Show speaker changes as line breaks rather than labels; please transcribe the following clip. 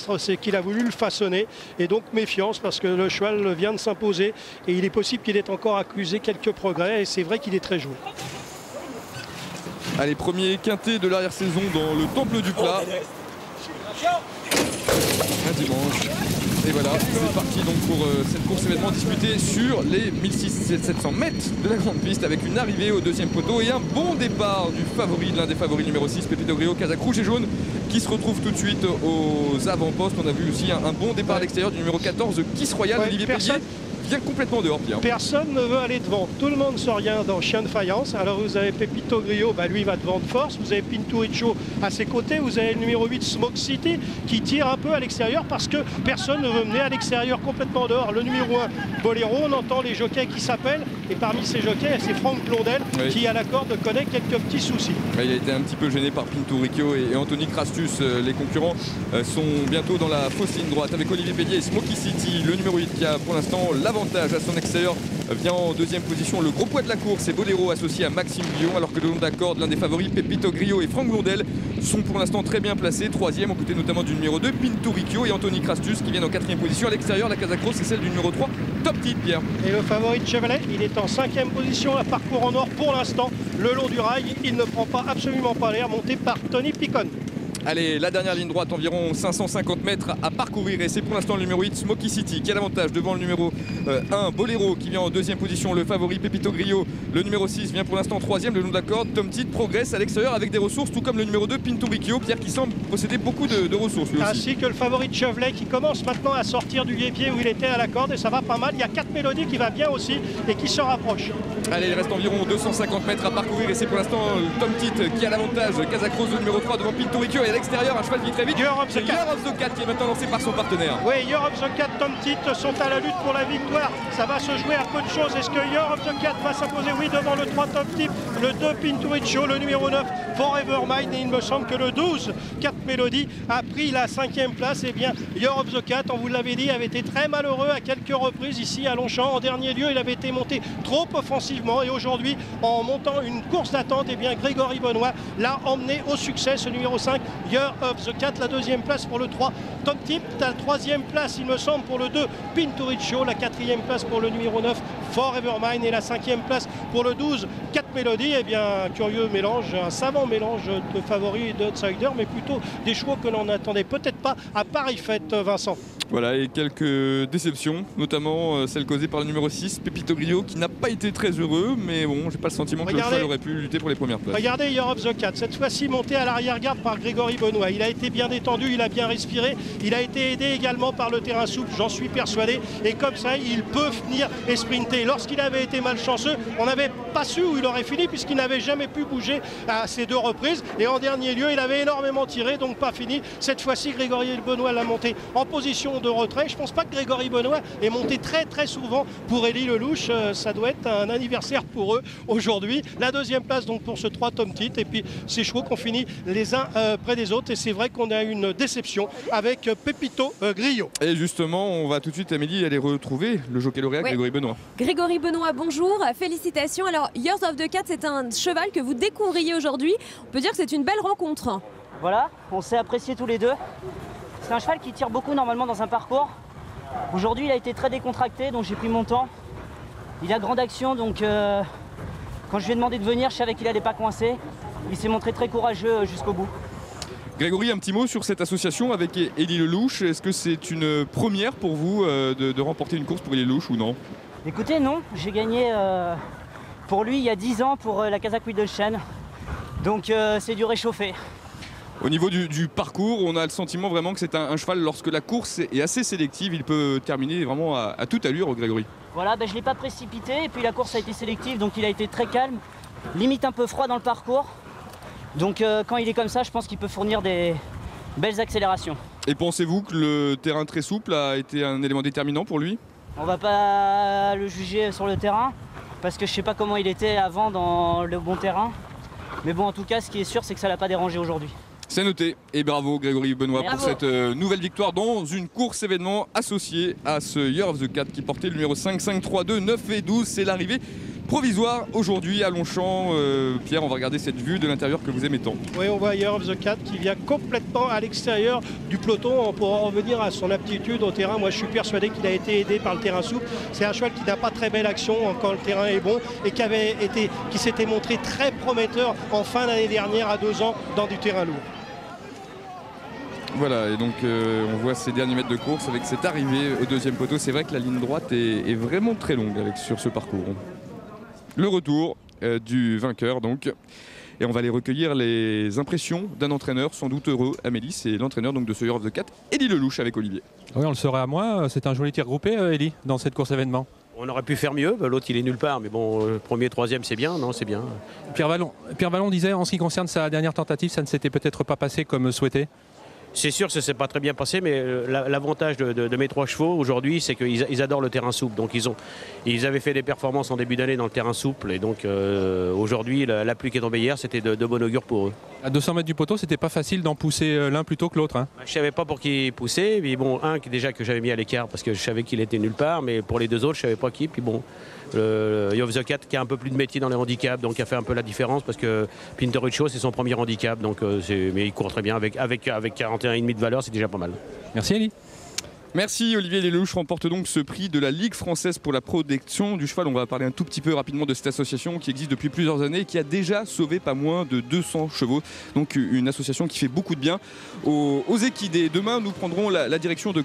ministre, c'est qu'il a voulu le façonner. Et donc méfiance parce que le cheval vient de s'imposer et il est possible qu'il ait encore accusé quelques progrès et c'est vrai qu'il est très joué.
Allez, premier quintet de l'arrière-saison dans le Temple du Plat. Un dimanche. Et voilà, c'est parti donc pour cette course événement disputée sur les 1700 mètres de la grande piste avec une arrivée au deuxième poteau et un bon départ du favori, de l'un des favoris numéro 6, Pépito Grillo, casaque rouge et jaune, qui se retrouve tout de suite aux avant-postes. On a vu aussi un bon départ à l'extérieur du numéro 14, Kiss Royal, Olivier Pellier. Vient complètement dehors, Pierre.
Personne ne veut aller devant. Tout le monde sort rien dans Chien de Faïence. Alors vous avez Pépito Grillo, lui va devant de force. Vous avez Pinturicchio à ses côtés. Vous avez le numéro 8, Smoke City, qui tire un peu à l'extérieur parce que personne ne veut mener à l'extérieur complètement dehors. Le numéro 1, Boléro, on entend les jockeys qui s'appellent. Et parmi ces jockeys, c'est Franck Blondel qui, à la corde, connaît quelques petits soucis.
Il a été un petit peu gêné par Pinturicchio et Anthony Crastus. Les concurrents sont bientôt dans la fausse ligne droite avec Olivier Pellier et Smoky City, le numéro 8 qui a pour l'instant l'avantage à son extérieur. Vient en deuxième position le gros poids de la course, c'est Boléro associé à Maxime Guillon, alors que le long de la corde, l'un des favoris, Pépito Grillo et Franck Blondel, sont pour l'instant très bien placés. Troisième, aux côtés notamment du numéro 2, Pinturicchio et Anthony Crastus qui viennent en quatrième position. À l'extérieur, la Casaque Rose, c'est celle du numéro 3, Top Tit, Pierre.
Et le favori de Chevrolet, il est en cinquième position à parcours en or pour l'instant. Le long du rail, il ne prend pas absolument pas l'air, monté par Tony Picon.
Allez, la dernière ligne droite, environ 550 mètres à parcourir et c'est pour l'instant le numéro 8, Smoky City, qui a l'avantage devant le numéro 1, Boléro, qui vient en deuxième position, le favori Pépito Grillo. Le numéro 6 vient pour l'instant troisième, le long de la corde. Tom Tit progresse à l'extérieur avec des ressources, tout comme le numéro 2, Pinturicchio, Pierre, qui semble posséder beaucoup de ressources lui aussi.
Ainsi que le favori de Chevrolet qui commence maintenant à sortir du guépier où il était à la corde et ça va pas mal. Il y a 4 Mélodies qui va bien aussi et qui se rapproche.
Allez, il reste environ 250 mètres à parcourir et c'est pour l'instant Tom Tit qui a l'avantage. Casaque Rose, le numéro 3 devant Pinturicchio et à l'extérieur un cheval qui très vite.
Year of the
Cat qui est maintenant lancé par son partenaire.
Oui, Year of the Cat, Tom Tit sont à la lutte pour la victoire. Ça va se jouer à peu de choses. Est-ce que Year of the Cat va s'imposer? Oui, devant le 3 Tom Tit, le 2 Pinturicchio, le numéro 9 Forever Mine. Et il me semble que le 12 4 Mélodies a pris la 5e place. Et bien, Year of the Cat, on vous l'avait dit, avait été très malheureux à quelques reprises ici à Longchamp. En dernier lieu, il avait été monté trop offensivement. Et aujourd'hui, en montant une course d'attente, et bien Grégory Benoît l'a emmené au succès. Ce numéro 5, Year of the Cat, la deuxième place pour le 3 Tom Tit, la troisième place il me semble pour le 2 Pinturicchio, la quatrième place pour le numéro 9 Forever Mine et la cinquième place pour le 12 4 Mélodies. Et bien un curieux mélange, un savant mélange de favoris et d'outsiders, mais plutôt des chevaux que l'on n'attendait peut-être pas à pareille fête, Vincent.
Voilà, et quelques déceptions, notamment celle causée par le numéro 6, Pépito Grillo, qui n'a pas été très heureux, mais bon, j'ai pas le sentiment que le cheval aurait pu lutter pour les premières places.
Regardez Year of the Cat, cette fois-ci monté à l'arrière-garde par Grégory Benoît. Il a été bien détendu, il a bien respiré, il a été aidé également par le terrain souple, j'en suis persuadé, et comme ça, il peut venir et sprinter. Lorsqu'il avait été malchanceux, on n'avait pas su où il aurait fini, puisqu'il n'avait jamais pu bouger à ces deux reprises, et en dernier lieu, il avait énormément tiré, donc pas fini. Cette fois-ci, Grégory Benoît l'a monté en position de retrait. Je pense pas que Grégory Benoît est monté très souvent pour Élie Lelouch. Ça doit être un anniversaire pour eux aujourd'hui. La deuxième place donc pour ce 3 Tom Tit, et puis ces chevaux qu'on finit les uns près des autres, et c'est vrai qu'on a une déception avec Pépito Grillo.
Et justement, on va tout de suite, Amélie, aller retrouver le jockey lauréat Grégory Benoît.
Grégory Benoît, bonjour, félicitations. Alors, Years of the Cat, c'est un cheval que vous découvriez aujourd'hui. On peut dire que c'est une belle rencontre.
Voilà, on s'est appréciés tous les deux. C'est un cheval qui tire beaucoup normalement dans un parcours. Aujourd'hui, il a été très décontracté, donc j'ai pris mon temps. Il a grande action, donc quand je lui ai demandé de venir, je savais qu'il n'allait pas coincer. Il s'est montré très courageux jusqu'au bout.
Grégory, un petit mot sur cette association avec Élie Lelouch. Est-ce que c'est une première pour vous de remporter une course pour Élie Lelouch ou non?
Écoutez, non. J'ai gagné pour lui il y a 10 ans pour la Casaque Widelchen. Donc c'est du réchauffé.
Au niveau du parcours, on a le sentiment vraiment que c'est un cheval, lorsque la course est assez sélective, il peut terminer vraiment à toute allure, Grégory.
Voilà, je ne l'ai pas précipité, et puis la course a été sélective, donc il a été très calme, limite un peu froid dans le parcours. Donc quand il est comme ça, je pense qu'il peut fournir des belles accélérations.
Et pensez-vous que le terrain très souple a été un élément déterminant pour lui?
On ne va pas le juger sur le terrain, parce que je ne sais pas comment il était avant dans le bon terrain. Mais bon, en tout cas, ce qui est sûr, c'est que ça ne l'a pas dérangé aujourd'hui.
C'est noté, et bravo Grégory Benoît pour
Bravo.
cette nouvelle victoire dans une course événement associée à ce Year of the Cat qui portait le numéro 5, 5, 3, 2, 9 et 12. C'est l'arrivée provisoire aujourd'hui à Longchamp. Pierre, on va regarder cette vue de l'intérieur que vous aimez tant.
Oui, on voit Year of the Cat qui vient complètement à l'extérieur du peloton. On pourra revenir à son aptitude au terrain. Moi, je suis persuadé qu'il a été aidé par le terrain souple. C'est un cheval qui n'a pas très belle action quand le terrain est bon et qui s'était montré très prometteur en fin d'année dernière à 2 ans dans du terrain lourd.
Voilà, et donc on voit ces derniers mètres de course avec cette arrivée au deuxième poteau. C'est vrai que la ligne droite est vraiment très longue sur ce parcours. Le retour du vainqueur donc. Et on va aller recueillir les impressions d'un entraîneur sans doute heureux. Amélie, c'est l'entraîneur donc de ce Year of the Cat, Élie Lelouch avec Olivier.
Oui, on le saurait à moi. C'est un joli tir groupé, Élie, dans cette course événement.
On aurait pu faire mieux, l'autre il est nulle part, mais bon, premier, troisième c'est bien, non c'est bien.
Pierre Vallon disait en ce qui concerne sa dernière tentative, ça ne s'était peut-être pas passé comme souhaité.
C'est sûr que ça ne s'est pas très bien passé, mais l'avantage de mes 3 chevaux aujourd'hui, c'est qu'ils adorent le terrain souple. Donc ils avaient fait des performances en début d'année dans le terrain souple. Et donc aujourd'hui, la pluie qui est tombée hier, c'était de bon augure pour eux.
À 200 mètres du poteau, c'était pas facile d'en pousser l'un plutôt que l'autre. Hein.
Je ne savais pas pour qui pousser. Puis bon, un déjà que j'avais mis à l'écart parce que je savais qu'il était nulle part. Mais pour les 2 autres, je ne savais pas qui. Puis bon, Year of the Cat qui a un peu plus de métier dans les handicaps, donc qui a fait un peu la différence parce que Pinturicchio c'est son premier handicap. Donc, mais il court très bien avec 41,5 de valeur, c'est déjà pas mal.
Merci Élie.
Merci Olivier Lelouch remporte donc ce prix de la Ligue française pour la protection du cheval. On va parler un tout petit peu rapidement de cette association qui existe depuis plusieurs années et qui a déjà sauvé pas moins de 200 chevaux. Donc une association qui fait beaucoup de bien aux équidés. Demain nous prendrons la direction de